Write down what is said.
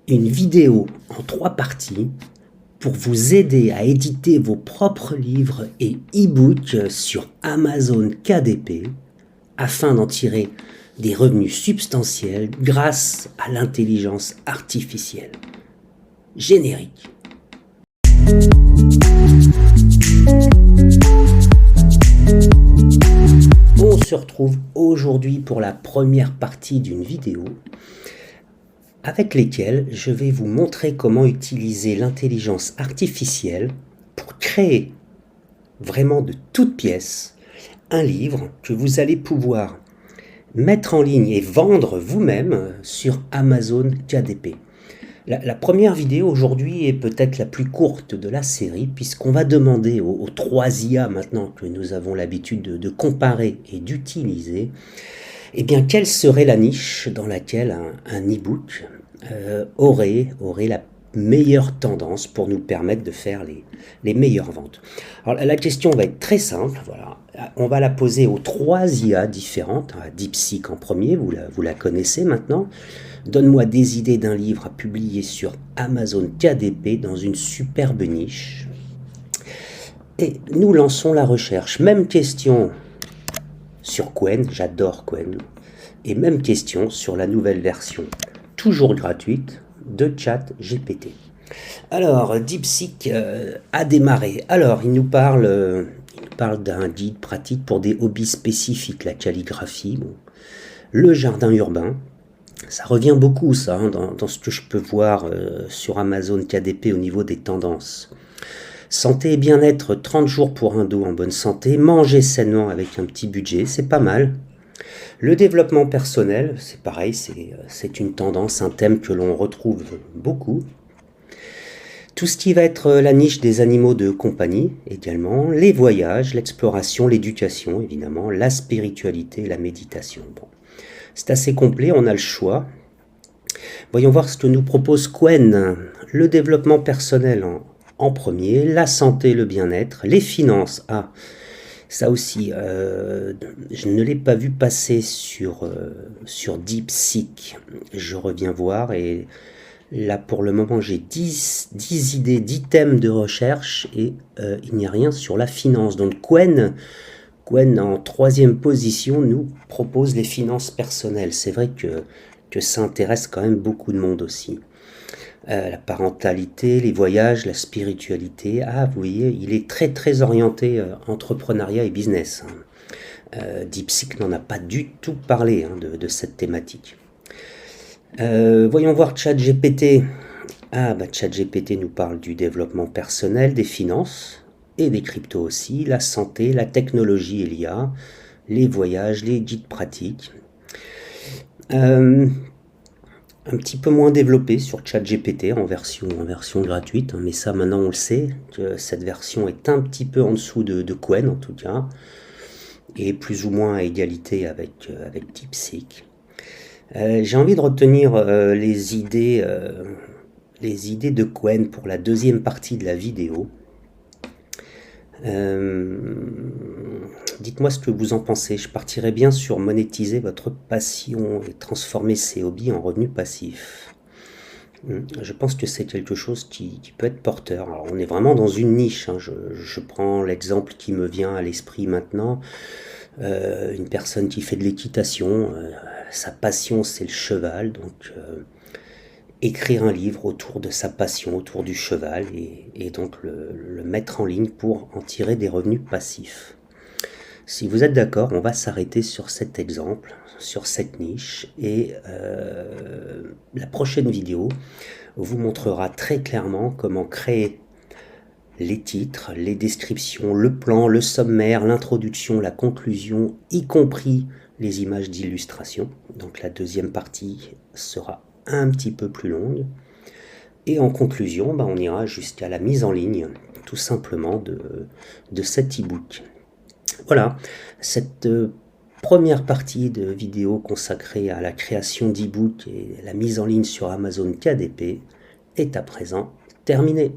Une vidéo en 3 parties pour vous aider à éditer vos propres livres et e-books sur Amazon KDP afin d'en tirer des revenus substantiels grâce à l'intelligence artificielle. Générique. On se retrouve aujourd'hui pour la première partie d'une vidéo avec lesquelles je vais vous montrer comment utiliser l'intelligence artificielle pour créer vraiment de toutes pièces un livre que vous allez pouvoir mettre en ligne et vendre vous-même sur Amazon KDP. La première vidéo aujourd'hui est peut-être la plus courte de la série puisqu'on va demander aux 3 IA maintenant que nous avons l'habitude de comparer et d'utiliser, eh bien quelle serait la niche dans laquelle un e-book aurait la meilleure tendance pour nous permettre de faire les meilleures ventes. Alors la question va être très simple, voilà. On va la poser aux 3 IA différentes, à DeepSeek en premier, vous la connaissez maintenant. Donne-moi des idées d'un livre à publier sur Amazon KDP dans une superbe niche. Et nous lançons la recherche. Même question sur Qwen, j'adore Qwen. Et même question sur la nouvelle version, toujours gratuite, de ChatGPT. Alors, DeepSeek a démarré. Alors, il nous parle d'un guide pratique pour des hobbies spécifiques, la calligraphie, le jardin urbain. Ça revient beaucoup, ça, hein, dans ce que je peux voir sur Amazon KDP au niveau des tendances. Santé et bien-être, 30 jours pour un dos en bonne santé. Manger sainement avec un petit budget, c'est pas mal. Le développement personnel, c'est pareil, c'est une tendance, un thème que l'on retrouve beaucoup. Tout ce qui va être la niche des animaux de compagnie également, les voyages, l'exploration, l'éducation évidemment, la spiritualité, la méditation. Bon. C'est assez complet, on a le choix. Voyons voir ce que nous propose Qwen. Le développement personnel en premier, la santé, le bien-être, les finances. Ah, ça aussi, je ne l'ai pas vu passer sur DeepSeek. Je reviens voir et là pour le moment j'ai 10 idées, 10 thèmes de recherche et il n'y a rien sur la finance. Donc Qwen en 3e position nous propose les finances personnelles. C'est vrai que ça intéresse quand même beaucoup de monde aussi. La parentalité, les voyages, la spiritualité. Ah, vous voyez, il est très très orienté entrepreneuriat et business. DeepSeek n'en a pas du tout parlé de cette thématique. Voyons voir ChatGPT. Ah, bah ChatGPT nous parle du développement personnel, des finances et des cryptos aussi, la santé, la technologie et l'IA, les voyages, les guides pratiques. Un petit peu moins développé sur ChatGPT en version gratuite, mais ça maintenant on le sait, que cette version est un petit peu en dessous de Qwen en tout cas, et plus ou moins à égalité avec DeepSeek. J'ai envie de retenir les idées de Qwen pour la 2e partie de la vidéo. Dites-moi ce que vous en pensez. Je partirais bien sur monétiser votre passion et transformer ses hobbies en revenus passifs. Je pense que c'est quelque chose qui peut être porteur. Alors, on est vraiment dans une niche. Hein. Je prends l'exemple qui me vient à l'esprit maintenant. Une personne qui fait de l'équitation. Sa passion, c'est le cheval. Donc, écrire un livre autour de sa passion, autour du cheval, et donc le mettre en ligne pour en tirer des revenus passifs. Si vous êtes d'accord, on va s'arrêter sur cet exemple, sur cette niche, et la prochaine vidéo vous montrera très clairement comment créer les titres, les descriptions, le plan, le sommaire, l'introduction, la conclusion, y compris les images d'illustration. Donc la 2e partie sera un petit peu plus longue. Et en conclusion, on ira jusqu'à la mise en ligne, tout simplement, de cet e-book. Voilà, cette première partie de vidéo consacrée à la création d'e-book et la mise en ligne sur Amazon KDP est à présent terminée.